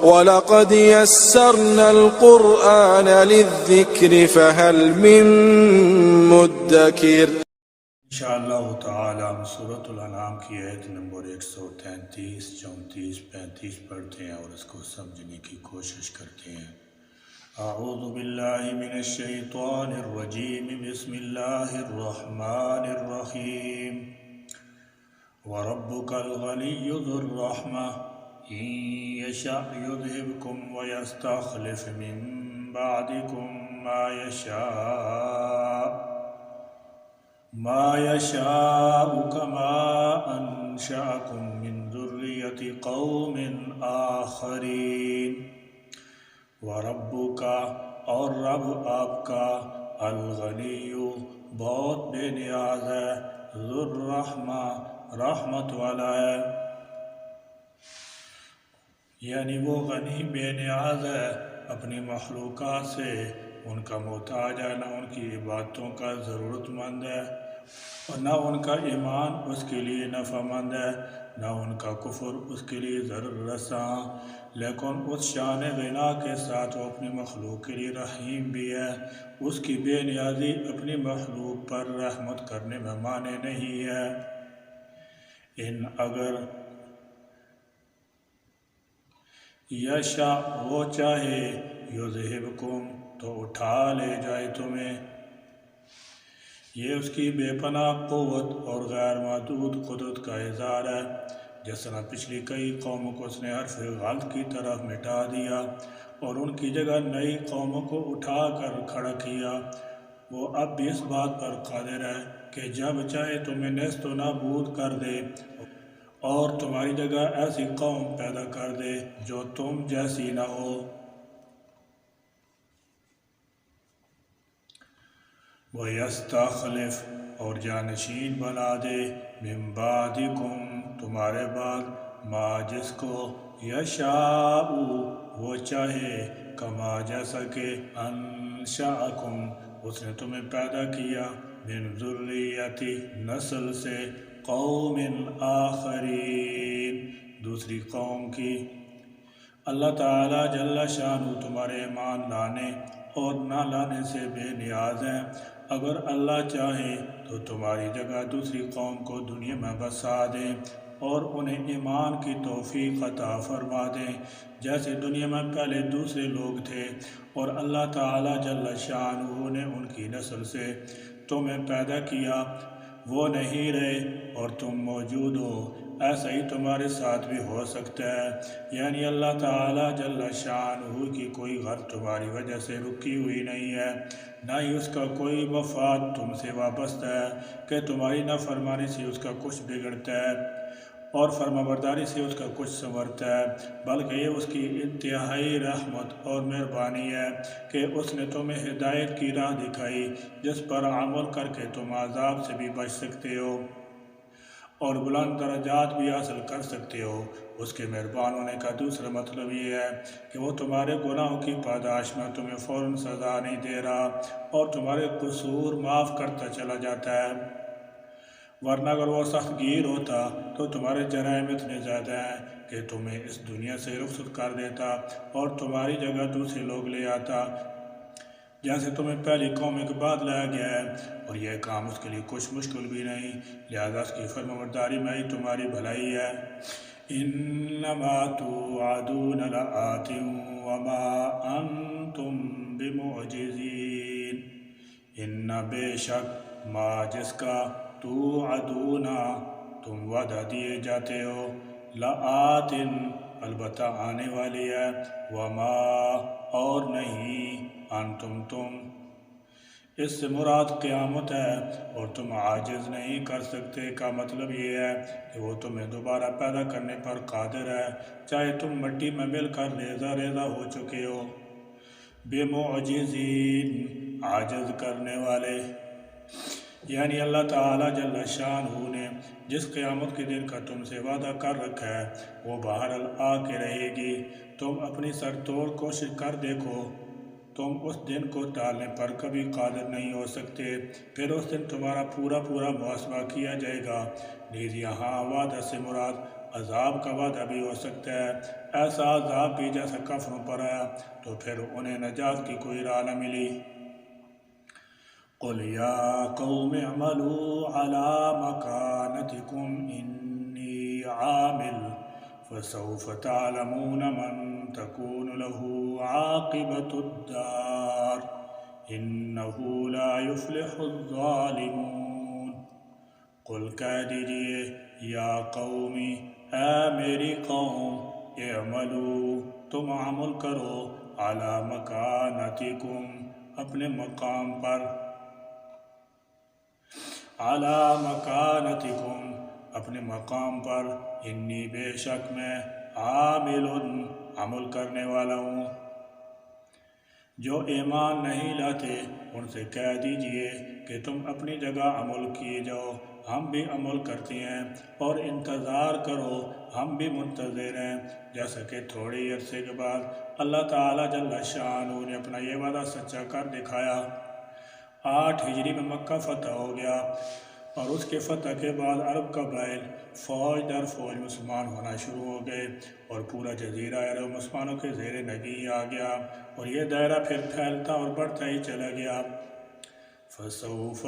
وَلَقَدْ يَسَّرْنَا الْقُرْآنَ لِلذِّكْرِ فَهَلْ مِن مُّدَّكِرٍ۔ انشاءاللہ تعالی ہم سورۃ الانعام کی آیت نمبر 133، 34، 35 پڑھتے ہیں اور اس کو سمجھنے کی کوشش کرتے ہیں۔ اعوذ باللہ من الشیطان الرجیم، بسم اللہ الرحمن الرحیم۔ وَرَبُّكَ الْغَنِيُّ ذُو الرَّحْمَةِ إِن يَشَأْ يُذْهِبْكُمْ وَيَسْتَخْلِفْ مِن بَعْدِكُم ما يشاء كما أنشأكم من ذرية قوم آخرين۔ وَرَبُّكَ اور رب آپ کا، الغنی بہت بے نیاز ہے، ذو الرحمہ رحمت والا ہے، یعنی وہ غنی بے نیاز ہے، اپنی مخلوقات سے ان کا محتاج ہے، نہ ان کی عبادتوں کا ضرورت مند ہے، اور نہ ان کا ایمان اس کے لیے نفع مند ہے، نہ ان کا کفر اس کے لیے ضرر رساں، لیکن اس شان غنا کے ساتھ وہ اپنی مخلوق کے لیے رحیم بھی ہے۔ اس کی بے نیازی اپنی مخلوق پر رحمت کرنے میں مانے نہیں ہے۔ ان اگر یشاء وہ چاہے، یذہبکم تو اٹھا لے جائے تمہیں، یہ اس کی بے پناہ قوت اور غیر محدود قدرت کا اظہار ہے۔ جس طرح پچھلی کئی قوموں کو اس نے حرف غلط کی طرف مٹا دیا اور ان کی جگہ نئی قوموں کو اٹھا کر کھڑا کیا، وہ اب بھی اس بات پر قادر ہے کہ جب چاہے تمہیں نیست و نابود کر دے اور تمہاری جگہ ایسی قوم پیدا کر دے جو تم جیسی نہ ہو۔ وَيَسْتَخْلِفْ اور جانشین بنا دے، مِن بَعْدِكُمْ تمہارے بعد، ما جس کو، یشاء وہ چاہے، کما جیسا کہ، انشأکم اس نے تمہیں پیدا کیا، من ذریۃ نسل سے، قوم آخرین دوسری قوم کی۔ اللہ تعالیٰ جل شانہ تمہارے ایمان لانے اور نہ لانے سے بے نیاز ہیں۔ اگر اللہ چاہے تو تمہاری جگہ دوسری قوم کو دنیا میں بسا دیں اور انہیں ایمان کی توفیق عطا فرما دیں، جیسے دنیا میں پہلے دوسرے لوگ تھے اور اللہ تعالیٰ جل شانہ نے ان کی نسل سے تمہیں پیدا کیا، وہ نہیں رہے اور تم موجود ہو۔ ایسا ہی تمہارے ساتھ بھی ہو سکتا ہے، یعنی اللہ تعالیٰ جل شانہ کی کوئی غرض تمہاری وجہ سے رکی ہوئی نہیں ہے، نہ ہی اس کا کوئی مفاد تم سے وابستہ ہے کہ تمہاری نافرمانی سے اس کا کچھ بگڑتا ہے اور فرمانبرداری سے اس کا کچھ سنورتا ہے، بلکہ یہ اس کی انتہائی رحمت اور مہربانی ہے کہ اس نے تمہیں ہدایت کی راہ دکھائی جس پر عمل کر کے تم عذاب سے بھی بچ سکتے ہو اور بلند درجات بھی حاصل کر سکتے ہو۔ اس کے مہربان ہونے کا دوسرا مطلب یہ ہے کہ وہ تمہارے گناہوں کی پاداش میں تمہیں فوراً سزا نہیں دے رہا اور تمہارے قصور معاف کرتا چلا جاتا ہے، ورنہ اگر وہ سخت گیر ہوتا تو تمہارے جرائم اتنے زیادہ ہیں کہ تمہیں اس دنیا سے رخصت کر دیتا اور تمہاری جگہ دوسرے لوگ لے آتا، جیسے تمہیں پہلی قوم کے بعد لایا گیا ہے، اور یہ کام اس کے لیے کچھ مشکل بھی نہیں، لہذا اس کی فرمانبرداری میں ہی تمہاری بھلائی ہے۔ انما توعدون لآت وما انتم بمعجزین، ان بے شک، ما جس کا، توعدون تم وعدہ دیے جاتے ہو، لآت البتہ آنے والی ہے، وما اور نہیں، انتم تم اس سے مراد قیامت ہے اور تم عاجز نہیں کر سکتے کا مطلب یہ ہے کہ وہ تمہیں دوبارہ پیدا کرنے پر قادر ہے، چاہے تم مٹی میں مل کر ریزہ ریزہ ہو چکے ہو۔ بمعجزین عاجز کرنے والے، یعنی اللہ تعالیٰ جل شانہ نے جس قیامت کے دن کا تم سے وعدہ کر رکھا ہے وہ بہرحال آ کے رہے گی، تم اپنی سر توڑ کوشش کر دیکھو، تم اس دن کو ٹالنے پر کبھی قادر نہیں ہو سکتے، پھر اس دن تمہارا پورا محاسبہ کیا جائے گا۔ نیز یہاں وعدہ سے مراد عذاب کا وعدہ بھی ہو سکتا ہے، ایسا عذاب بھی جیسا کفروں پر ہے، تو پھر انہیں نجات کی کوئی راہ نہ ملی۔ قُلْ يَا قَوْمِ اعْمَلُوا عَلَىٰ مَكَانَتِكُمْ إِنِّي عَامِلٌ فَسَوْفَ تَعْلَمُونَ مَن تَكُونُ لَهُ عَاقِبَةُ الدَّارِ إِنَّهُ لَا يُفْلِحُ الظَّالِمُونَ۔ قل کہہ دیجئے یا قومی، اے میری قوم، اعملوا، تم عمل کرو، علی مکانتکم، اپنے مقام پر، علی مکانتکم، اپنے مقام پر، انی بے شک میں، عامل، عمل کرنے والا ہوں۔ جو ایمان نہیں لاتے ان سے کہہ دیجئے کہ تم اپنی جگہ عمل کیے جاؤ، ہم بھی عمل کرتے ہیں، اور انتظار کرو، ہم بھی منتظر ہیں، جیسا کہ تھوڑی عرصے کے بعد اللہ تعالیٰ جل شانہ نے اپنا یہ وعدہ سچا کر دکھایا۔ 8 ہجری میں مکہ فتح ہو گیا، اور اس کے فتح کے بعد عرب قبائل فوج در فوج مسلمان ہونا شروع ہو گئے، اور پورا جزیرہ عرب مسلمانوں کے زیر نگین آ گیا، اور یہ دائرہ پھر پھیلتا اور بڑھتا ہی چلا گیا۔ فَسَوْفَ،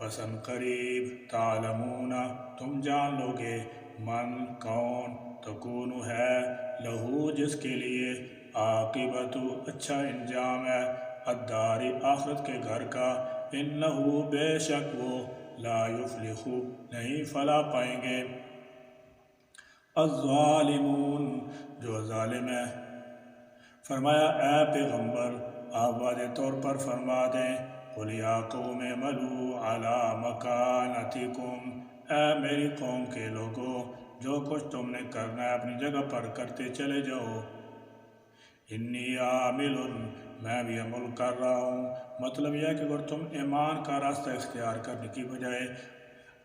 پسند قریب، تعلمون، تم جان لو گے، من، کون، تکون ہے، لہو، جس کے لیے، عاقبت، اچھا انجام ہے، الدار، آخرت کے گھر کا، انہو، بے شک وہ، لا یفلح، نہیں فلاح پائیں گے، الظالمون، جو ظالم ہے۔ فرمایا اے پیغمبر، آپ واضح طور پر فرما دیں، قُلْ يَا قَوْمِ اعْمَلُوا عَلَىٰ مَكَانَتِكُمْ، اے میری قوم کے لوگوں، جو کچھ تم نے کرنا ہے اپنی جگہ پر کرتے چلے جاؤ، انی عامل، میں بھی عمل کر رہا ہوں۔ مطلب یہ ہے کہ اگر تم ایمان کا راستہ اختیار کرنے کی بجائے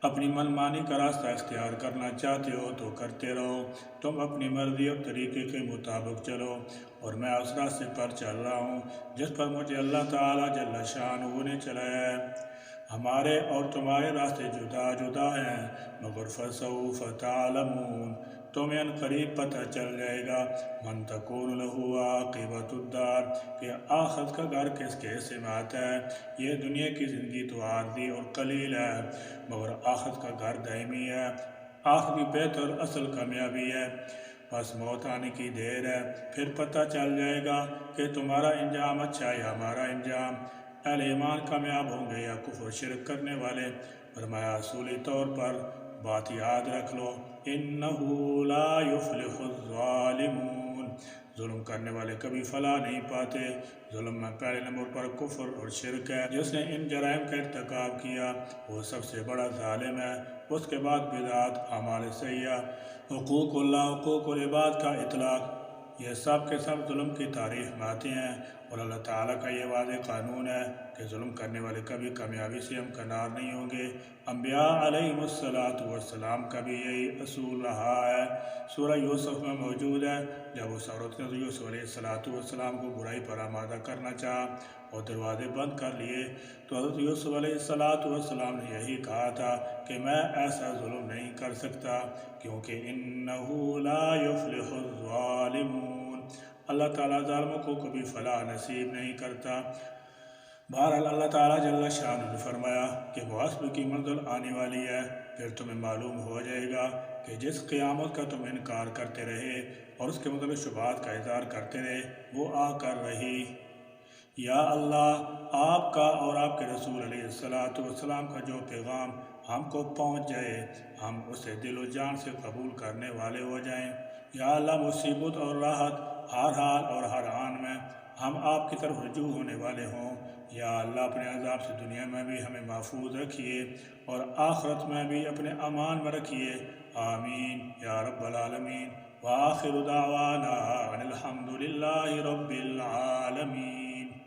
اپنی من مانی کا راستہ اختیار کرنا چاہتے ہو تو کرتے رہو، تم اپنی مرضی اور طریقے کے مطابق چلو، اور میں اس راستے پر چل رہا ہوں جس پر مجھے اللہ تعالیٰ جل شانہ نے چلایا ہے۔ ہمارے اور تمہارے راستے جدا جدا ہیں، مگر فسوف تعلمون، تمہیں ان قریب پتہ چل جائے گا، من تکون لہ عاقبۃ الدار، کہ آخرت کا گھر کس کے حصے میں آتا ہے۔ یہ دنیا کی زندگی تو عارضی اور قلیل ہے، مگر آخرت کا گھر دائمی ہے، آخرت کی بہتر اصل کامیابی ہے۔ بس موت آنے کی دیر ہے، پھر پتہ چل جائے گا کہ تمہارا انجام اچھا ہے یا ہمارا انجام، اہل ایمان کامیاب ہوں گے یا کفر و شرک کرنے والے۔ فرمایا اصولی طور پر بات یاد رکھ لو، انہو لا یفلح الظالمون، ظلم کرنے والے کبھی فلاح نہیں پاتے۔ ظلم میں پہلے نمبر پر کفر اور شرک ہے، جس نے ان جرائم کا ارتکاب کیا وہ سب سے بڑا ظالم ہے۔ اس کے بعد بدعات، اعمال سیئہ، حقوق اللہ، حقوق العباد کا اطلاق، یہ سب کے سب ظلم کی تعریف میں آتے ہیں، اور اللہ تعالیٰ کا یہ واضح قانون ہے کہ ظلم کرنے والے کبھی کامیابی سے ہمکنار نہیں ہوں گے۔ انبیاء علیہم السلام کا بھی یہی اصول رہا ہے۔ سورہ یوسف میں موجود ہے، جب اس عورت نے یوسف علیہ السلام کو برائی پر آمادہ کرنا چاہا اور دروازے بند کر لیے، تو حضرت یوسف علیہ السلام نے یہی کہا تھا کہ میں ایسا ظلم نہیں کر سکتا، کیونکہ انہو لا یفلح الظالمون، اللہ تعالیٰ ظالموں کو کبھی فلاح نصیب نہیں کرتا۔ بہرحال اللہ تعالیٰ جل شانہ نے فرمایا کہ محاسبے کی منزل آنے والی ہے، پھر تمہیں معلوم ہو جائے گا کہ جس قیامت کا تم انکار کرتے رہے اور اس کے مطابق شبہات کا اظہار کرتے رہے وہ آ کر رہی۔ یا اللہ، آپ کا اور آپ کے رسول علیہ السلام کا جو پیغام ہم کو پہنچ جائے، ہم اسے دل و جان سے قبول کرنے والے ہو جائیں۔ یا اللہ، مصیبت اور راحت، ہر حال اور ہر آن میں ہم آپ کی طرف رجوع ہونے والے ہوں۔ یا اللہ، اپنے عذاب سے دنیا میں بھی ہمیں محفوظ رکھیے اور آخرت میں بھی اپنے امان میں رکھیے، آمین یا رب العالمین۔ وآخر دعوانا ان الحمد للہ رب العالمین۔